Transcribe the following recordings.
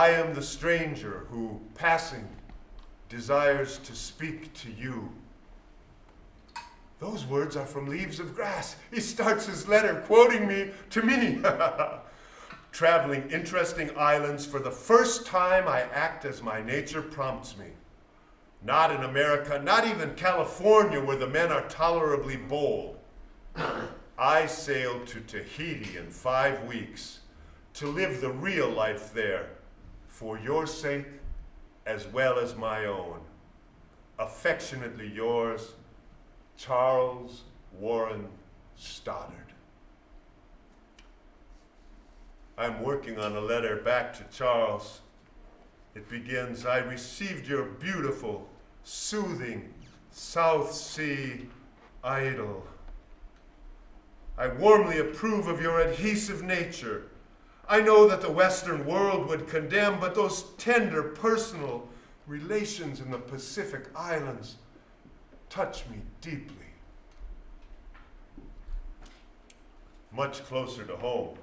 I am the stranger who, passing, desires to speak to you. Those words are from Leaves of Grass. He starts his letter quoting me to me. Traveling interesting islands, for the first time I act as my nature prompts me. Not in America, not even California, where the men are tolerably bold. I sailed to Tahiti in 5 weeks to live the real life there, for your sake as well as my own. Affectionately yours, Charles Warren Stoddard. I'm working on a letter back to Charles. It begins, I received your beautiful, soothing South Sea idyll. I warmly approve of your adhesive nature. I know that the Western world would condemn, but those tender personal relations in the Pacific Islands touch me deeply. Much closer to home,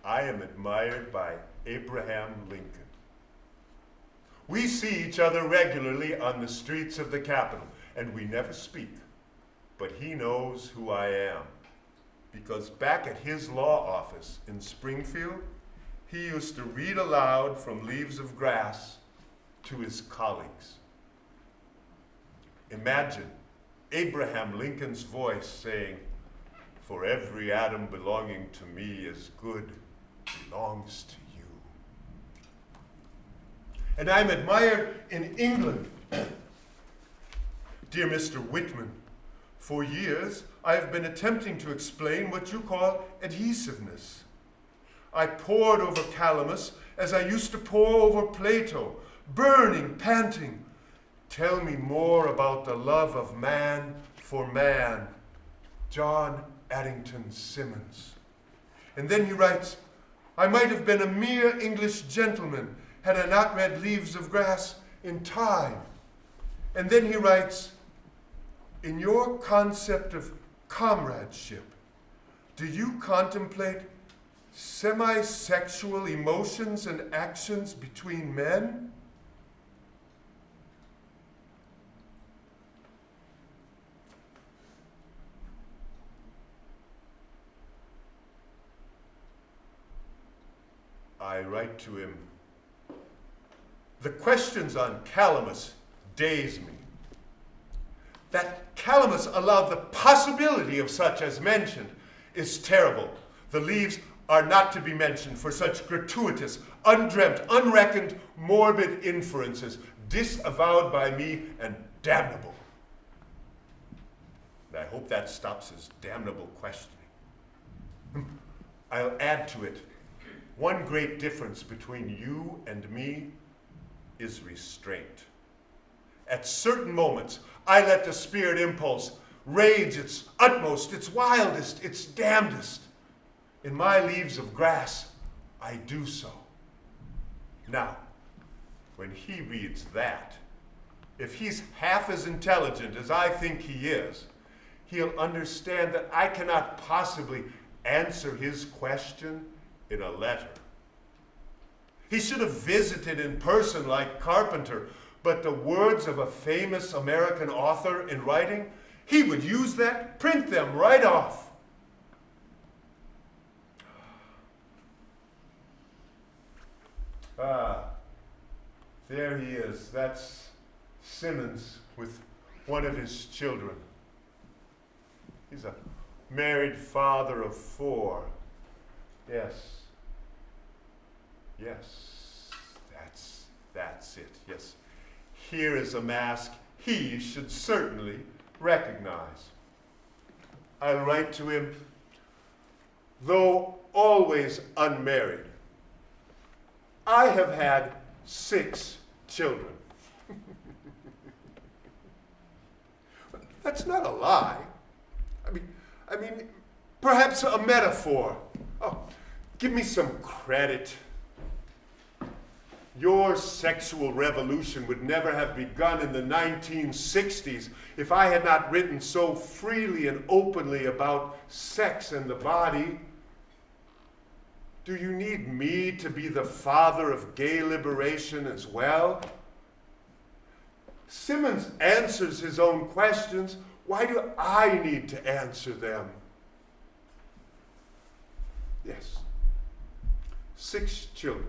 I am admired by Abraham Lincoln. We see each other regularly on the streets of the capital, and we never speak, but he knows who I am, because back at his law office in Springfield, he used to read aloud from Leaves of Grass to his colleagues. Imagine Abraham Lincoln's voice saying, "For every atom belonging to me is good, belongs to you." And I'm admired in England. Dear Mr. Whitman, for years I have been attempting to explain what you call adhesiveness. I pored over Calamus as I used to pore over Plato, burning, panting. Tell me more about the love of man for man. John Addington Symonds. And then he writes, I might have been a mere English gentleman had I not read Leaves of Grass in time. And then he writes, in your concept of comradeship, do you contemplate semi-sexual emotions and actions between men? I write to him, the questions on Calamus daze me. That Calamus allowed the possibility of such as mentioned is terrible. The leaves are not to be mentioned for such gratuitous, undreamt, unreckoned, morbid inferences, disavowed by me and damnable. And I hope that stops his damnable questioning. I'll add to it, one great difference between you and me is restraint. At certain moments, I let the spirit impulse rage its utmost, its wildest, its damnedest. In my Leaves of Grass, I do so. Now, when he reads that, if he's half as intelligent as I think he is, he'll understand that I cannot possibly answer his question in a letter. He should have visited in person like Carpenter, but the words of a famous American author in writing, he would use that, print them right off. Ah, there he is. That's Symonds with one of his children. He's a married father of 4. Yes. Yes, that's it, yes. Here is a mask he should certainly recognize. I'll write to him, though always unmarried, I have had 6 children. That's not a lie. I mean, perhaps a metaphor. Oh, give me some credit. Your sexual revolution would never have begun in the 1960s if I had not written so freely and openly about sex and the body. Do you need me to be the father of gay liberation as well? Simmons answers his own questions. Why do I need to answer them? Yes. 6 children